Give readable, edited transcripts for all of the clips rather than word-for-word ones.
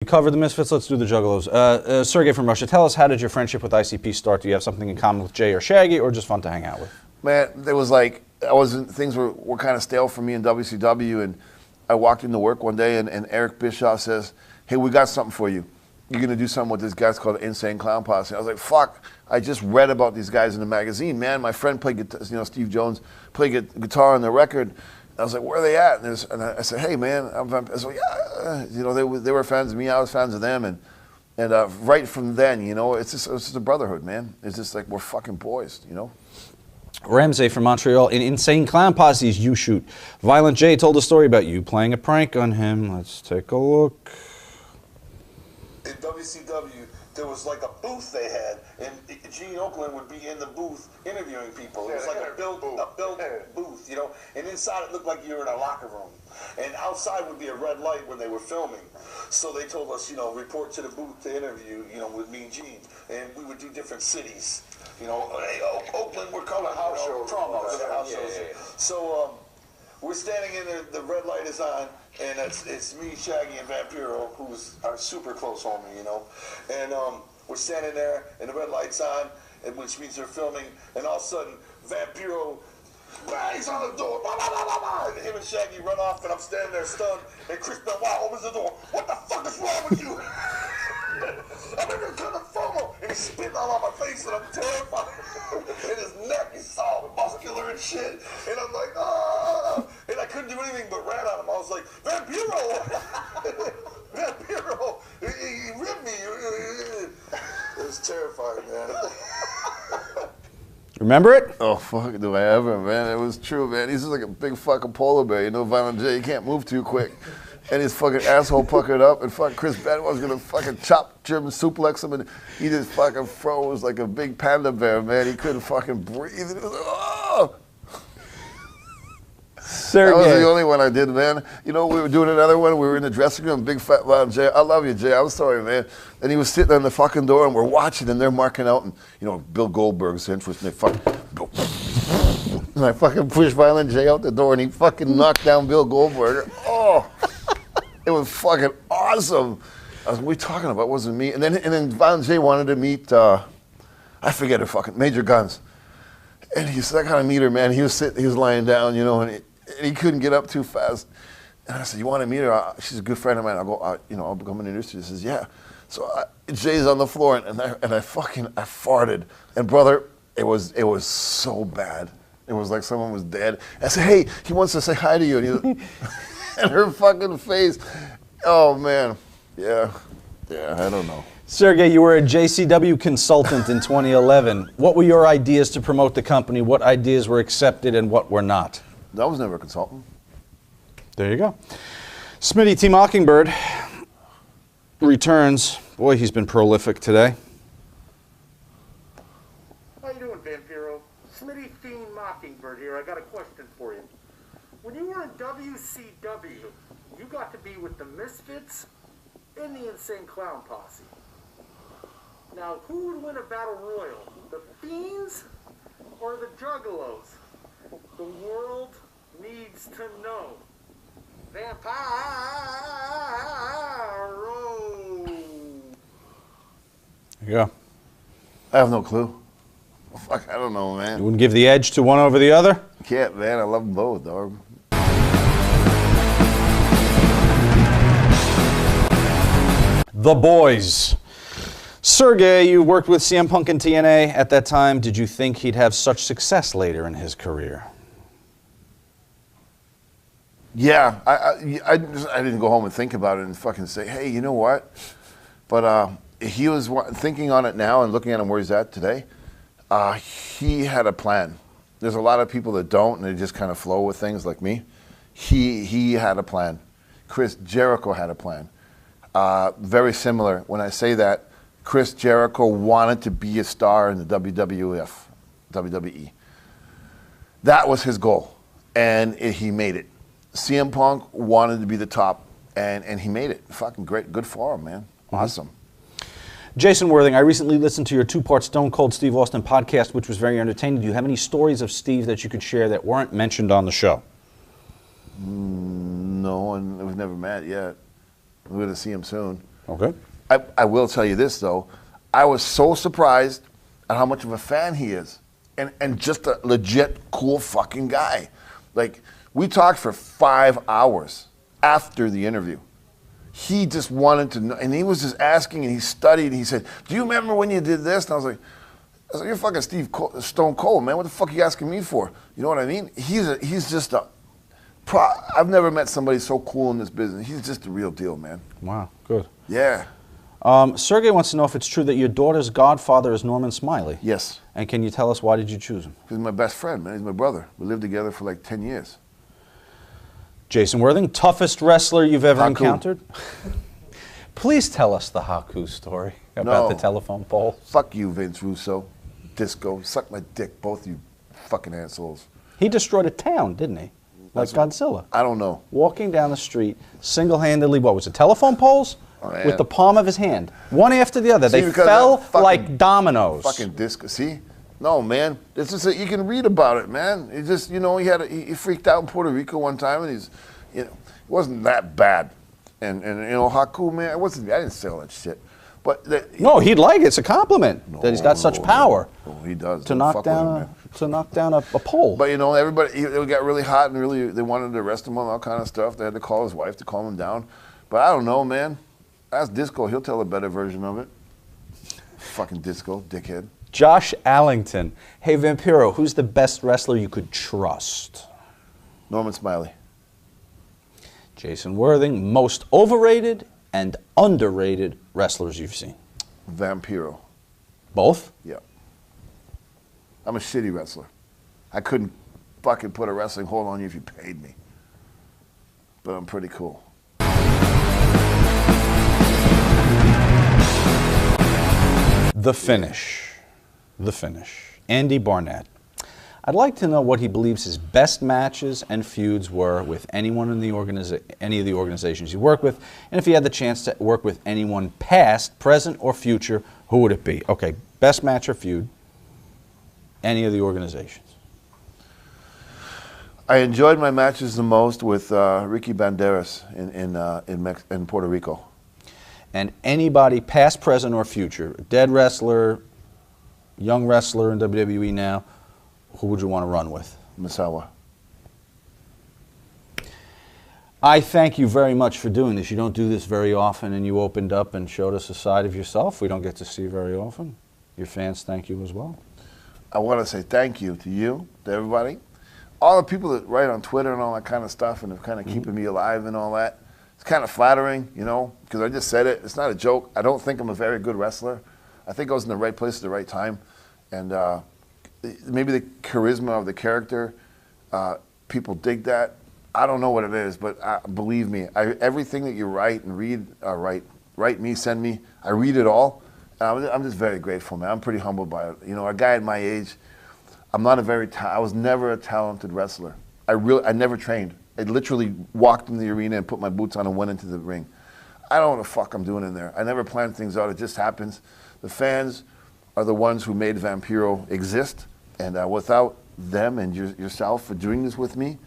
We covered the Misfits, let's do the Juggalos. Sergey from Russia, tell us, how did your friendship with ICP start? Do you have something in common with Jay or Shaggy, or just fun to hang out with? Man, there was like, things were kind of stale for me in WCW, and I walked into work one day, and Eric Bischoff says, hey, we got something for you. You're going to do something with this guy's called Insane Clown Posse. I was like, fuck, I just read about these guys in the magazine, man. My friend played guitar, Steve Jones played guitar on the record. I was like, where are they at? And I said, hey, man, I was like, yeah. They were fans of me, I was fans of them. And right from then, it's just a brotherhood, man. It's just like, we're fucking boys, Ramsey from Montreal, in Insane Clown Posse's You Shoot, Violent J told a story about you playing a prank on him. Let's take a look. In WCW, there was like a booth they had, and Gene Oakland would be in the booth interviewing people. It was like a built booth, and inside it looked like you were in a locker room. And outside would be a red light when they were filming. So they told us, report to the booth to interview, with me and Gene. And we would do different cities. Hey, Oakland, we're calling house shows. House shows. So we're standing in there, the red light is on, and it's me, Shaggy, and Vampiro, who's our super close homie, And we're standing there, and the red light's on, which means they're filming, and all of a sudden, Vampiro bangs on the door, blah, blah, blah, blah, blah, and him and Shaggy run off, and I'm standing there stunned, and Chris Benoit opens the door. What the fuck is wrong with you? I'm in here trying to FOMO, and he's spitting all on my face, and I'm terrified. And his neck is all muscular and shit, and I'm like, ah, and I couldn't do anything but rat on him. I was like, Vampiro! Vampiro! He ripped me! It was terrifying, man. Remember it? Oh, fuck, do I ever, man. It was true, man. He's just like a big fucking polar bear, Violent J. You can't move too quick. And his fucking asshole puckered up, and fucking Chris Benoit was gonna fucking chop German suplex him, and he just fucking froze like a big panda bear, man. He couldn't fucking breathe. And it was like, oh! Sergey. That was the only one I did, man. We were doing another one. We were in the dressing room, big fat Violent J. I love you, Jay. I'm sorry, man. And he was sitting on the fucking door, and we're watching, and they're marking out, and Bill Goldberg's entrance, and they fucking go. And I fucking pushed Violent J out the door, and he fucking knocked down Bill Goldberg. Oh! It was fucking awesome. What are we talking about? It wasn't me. And then Violent J wanted to meet, I forget her fucking, Major Guns. And he said, I gotta meet her, man. He was lying down, and he couldn't get up too fast. And I said, you want to meet her? She's a good friend of mine. I'll go, I'll come and introduce you. He says, yeah. So Jay's on the floor, and I farted. And brother, it was so bad. It was like someone was dead. I said, hey, he wants to say hi to you. And he was, and her fucking face. Oh, man. Yeah, I don't know. Sergey, you were a JCW consultant in 2011. What were your ideas to promote the company? What ideas were accepted and what were not? I was never a consultant. There you go. Smitty T. Mockingbird returns. Boy, he's been prolific today. How you doing, Vampiro? Smitty T. Mockingbird here. I got a question for you. When you were in WCW, you got to be with the Misfits and the Insane Clown Posse. Now, who would win a battle royal? The Fiends or the Juggalos? The world needs to know. Vampiro! There you go. I have no clue. Fuck, I don't know, man. You wouldn't give the edge to one over the other? Can't, man. I love them both, dog. The Boys. Sergey, you worked with CM Punk and TNA at that time. Did you think he'd have such success later in his career? Yeah, I didn't go home and think about it and fucking say, hey, you know what? But he was thinking on it now and looking at him where he's at today. He had a plan. There's a lot of people that don't, and they just kind of flow with things like me. He had a plan. Chris Jericho had a plan. Very similar. When I say that, Chris Jericho wanted to be a star in the WWE. That was his goal, and he made it. CM Punk wanted to be the top, and he made it. Fucking great. Good for him, man. Awesome. Jason Worthing, I recently listened to your two-part Stone Cold Steve Austin podcast, which was very entertaining. Do you have any stories of Steve that you could share that weren't mentioned on the show? No, and we've never met yet. We're going to see him soon. Okay. I will tell you this, though. I was so surprised at how much of a fan he is. And just a legit cool fucking guy. Like, we talked for 5 hours after the interview. He just wanted to know, and he was just asking, and he studied, and he said, do you remember when you did this? And I was like, you're fucking Stone Cold, man. What the fuck are you asking me for? You know what I mean? He's just I've never met somebody so cool in this business. He's just the real deal, man. Wow, good. Yeah. Sergey wants to know if it's true that your daughter's godfather is Norman Smiley. Yes. And can you tell us why did you choose him? He's my best friend, man. He's my brother. We lived together for like 10 years. Jason Worthing, toughest wrestler you've ever Haku. encountered? Please tell us the Haku story about the telephone pole. Fuck you, Vince Russo. Disco. Suck my dick, both you fucking assholes. He destroyed a town, didn't he? Like Godzilla. I don't know. Walking down the street, single-handedly, what was it, telephone poles? Oh, man. With the palm of his hand. One after the other. See, They fell like dominoes. Fucking Disco. See? No, man. It's just you can read about it, man. He just, you know, he freaked out in Puerto Rico one time, and it wasn't that bad. And you know, Haku, man, I didn't say all that shit. But no, he'd like it. It's a compliment that he's got such power. Oh, he does. To knock down a pole. But you know, everybody, it got really hot, and really they wanted to arrest him on all kind of stuff. They had to call his wife to calm him down. But I don't know, man. Ask Disco. He'll tell a better version of it. Fucking Disco, dickhead. Josh Allington. Hey, Vampiro, who's the best wrestler you could trust? Norman Smiley. Jason Worthing. Most overrated and underrated wrestlers you've seen? Vampiro. Both? Yeah. I'm a shitty wrestler. I couldn't fucking put a wrestling hold on you if you paid me. But I'm pretty cool. The finish. The finish. Andy Barnett. I'd like to know what he believes his best matches and feuds were with anyone in any of the organizations you work with, and if he had the chance to work with anyone past, present, or future, who would it be? Okay, best match or feud, any of the organizations. I enjoyed my matches the most with Ricky Banderas in Puerto Rico. And anybody past, present, or future, dead wrestler, young wrestler in WWE now, who would you want to run with? Misawa. I thank you very much for doing this. You don't do this very often, and you opened up and showed us a side of yourself we don't get to see very often. Your fans thank you as well. I want to say thank you to you, to everybody. All the people that write on Twitter and all that kind of stuff and are kind of keeping me alive and all that. It's kind of flattering, you know, because I just said it. It's not a joke. I don't think I'm a very good wrestler. I think I was in the right place at the right time. And maybe the charisma of the character, people dig that. I don't know what it is, but believe me, everything that you write and read, write me, send me, I read it all. And I'm just very grateful, man. I'm pretty humbled by it. You know, a guy at my age, I was never a talented wrestler. I never trained. I literally walked in the arena and put my boots on and went into the ring. I don't know what the fuck I'm doing in there. I never planned things out. It just happens. The fans are the ones who made Vampiro exist. And without them and yourself for doing this with me,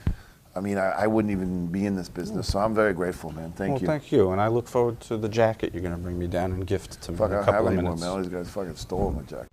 I mean, I wouldn't even be in this business. So I'm very grateful, man. Thank you. Well, thank you. And I look forward to the jacket you're going to bring me down and gift to me in a I don't couple have of any more, minutes. man. All these guys fucking stole my jacket.